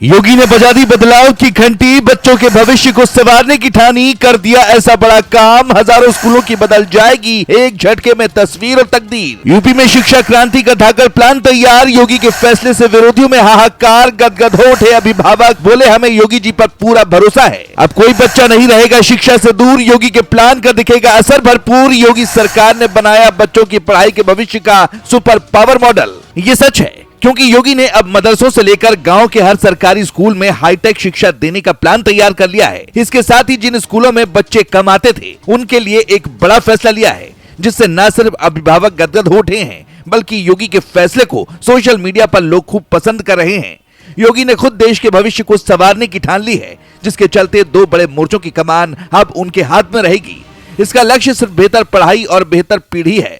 योगी ने बजा दी बदलाव की घंटी, बच्चों के भविष्य को संवारने की ठानी, कर दिया ऐसा बड़ा काम, हजारों स्कूलों की बदल जाएगी एक झटके में तस्वीर और तकदीर। यूपी में शिक्षा क्रांति का धाकड़ प्लान तैयार, योगी के फैसले से विरोधियों में हाहाकार, गदगद हो उठे अभिभावक, बोले हमें योगी जी पर पूरा भरोसा है, अब कोई बच्चा नहीं रहेगा शिक्षा से दूर, योगी के प्लान का दिखेगा असर भरपूर, योगी सरकार ने बनाया बच्चों की पढ़ाई के भविष्य का सुपर पावर मॉडल। ये सच है क्योंकि योगी ने अब मदरसों से लेकर गांव के हर सरकारी स्कूल में हाईटेक शिक्षा देने का प्लान तैयार कर लिया है। इसके साथ ही जिन स्कूलों में बच्चे कम आते थे उनके लिए एक बड़ा फैसला लिया है, जिससे न सिर्फ अभिभावक गदगद हो उठे हैं बल्कि योगी के फैसले को सोशल मीडिया पर लोग खूब पसंद कर रहे हैं। योगी ने खुद देश के भविष्य को संवारने की ठान ली है, जिसके चलते दो बड़े मोर्चों की कमान अब उनके हाथ में रहेगी। इसका लक्ष्य सिर्फ बेहतर पढ़ाई और बेहतर पीढ़ी है।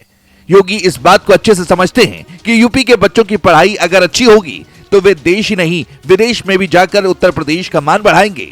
योगी इस बात को अच्छे से समझते हैं कि यूपी के बच्चों की पढ़ाई अगर अच्छी होगी तो वे देश ही नहीं विदेश में भी जाकर उत्तर प्रदेश का मान बढ़ाएंगे।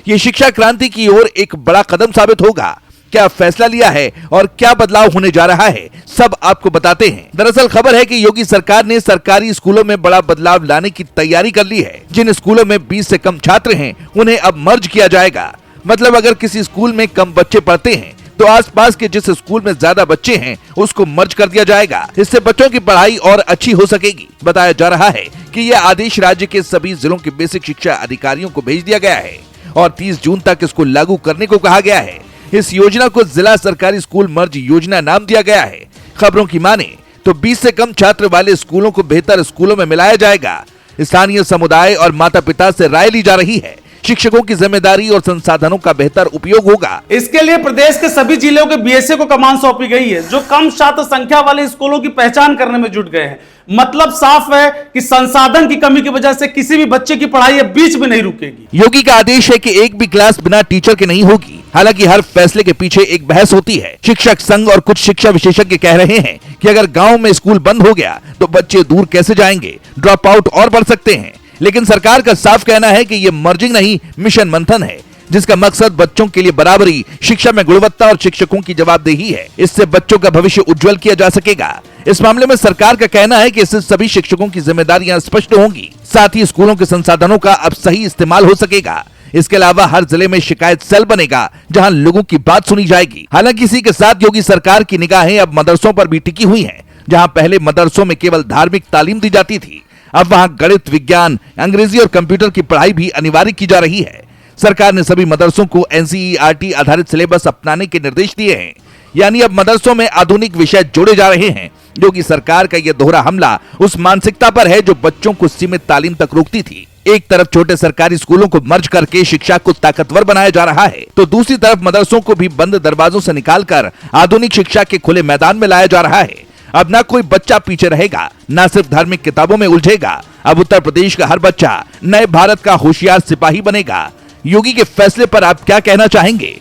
ये शिक्षा क्रांति की ओर एक बड़ा कदम साबित होगा। क्या फैसला लिया है और क्या बदलाव होने जा रहा है, सब आपको बताते हैं। दरअसल खबर है कि योगी सरकार ने सरकारी स्कूलों में बड़ा बदलाव लाने की तैयारी कर ली है। जिन स्कूलों में 20 से कम छात्र हैं उन्हें अब मर्ज किया जाएगा। मतलब अगर किसी स्कूल में कम बच्चे पढ़ते हैं तो आसपास के जिस स्कूल में ज्यादा बच्चे हैं उसको मर्ज कर दिया जाएगा। इससे बच्चों की पढ़ाई और अच्छी हो सकेगी। बताया जा रहा है कि यह आदेश राज्य के सभी जिलों के बेसिक शिक्षा अधिकारियों को भेज दिया गया है और 30 जून तक इसको लागू करने को कहा गया है। इस योजना को जिला सरकारी स्कूल मर्ज योजना नाम दिया गया है। खबरों की माने तो 20 से कम छात्र वाले स्कूलों को बेहतर स्कूलों में मिलाया जाएगा। स्थानीय समुदाय और माता पिता से राय ली जा रही है। शिक्षकों की जिम्मेदारी और संसाधनों का बेहतर उपयोग होगा। इसके लिए प्रदेश के सभी जिलों के बीएसए को कमान सौंपी गई है, जो कम छात्र संख्या वाले स्कूलों की पहचान करने में जुट गए हैं। मतलब साफ है कि संसाधन की कमी की वजह से किसी भी बच्चे की पढ़ाई अब बीच में नहीं रुकेगी। योगी का आदेश है कि एक भी क्लास बिना टीचर के नहीं होगी। हालांकि हर फैसले के पीछे एक बहस होती है। शिक्षक संघ और कुछ शिक्षा विशेषज्ञ कह रहे हैं कि अगर गाँव में स्कूल बंद हो गया तो बच्चे दूर कैसे जाएंगे, ड्रॉप आउट और बढ़ सकते हैं। लेकिन सरकार का साफ कहना है कि ये मर्जिंग नहीं, मिशन मंथन है, जिसका मकसद बच्चों के लिए बराबरी, शिक्षा में गुणवत्ता और शिक्षकों की जवाबदेही है। इससे बच्चों का भविष्य उज्जवल किया जा सकेगा। इस मामले में सरकार का कहना है कि इससे सभी शिक्षकों की जिम्मेदारियां स्पष्ट होंगी। साथ ही स्कूलों के संसाधनों का अब सही इस्तेमाल हो सकेगा। इसके अलावा हर जिले में शिकायत सेल बनेगा जहां लोगों की बात सुनी जाएगी। हालांकि इसी के साथ योगी सरकार की निगाहें अब मदरसों पर भी टिकी हुई हैं। जहां पहले मदरसों में केवल धार्मिक तालीम दी जाती थी, अब वहां गणित, विज्ञान, अंग्रेजी और कंप्यूटर की पढ़ाई भी अनिवार्य की जा रही है। सरकार ने सभी मदरसों को एनसीईआरटी आधारित सिलेबस अपनाने के निर्देश दिए हैं। यानी अब मदरसों में आधुनिक विषय जोड़े जा रहे हैं। योगी सरकार का यह दोहरा हमला उस मानसिकता पर है जो बच्चों को सीमित तालीम तक रोकती थी। एक तरफ छोटे सरकारी स्कूलों को मर्ज करके शिक्षा को ताकतवर बनाया जा रहा है, तो दूसरी तरफ मदरसों को भी बंद दरवाजों से निकालकर आधुनिक शिक्षा के खुले मैदान में लाया जा रहा है। अब ना कोई बच्चा पीछे रहेगा, ना सिर्फ धार्मिक किताबों में उलझेगा। अब उत्तर प्रदेश का हर बच्चा नए भारत का होशियार सिपाही बनेगा। योगी के फैसले पर आप क्या कहना चाहेंगे?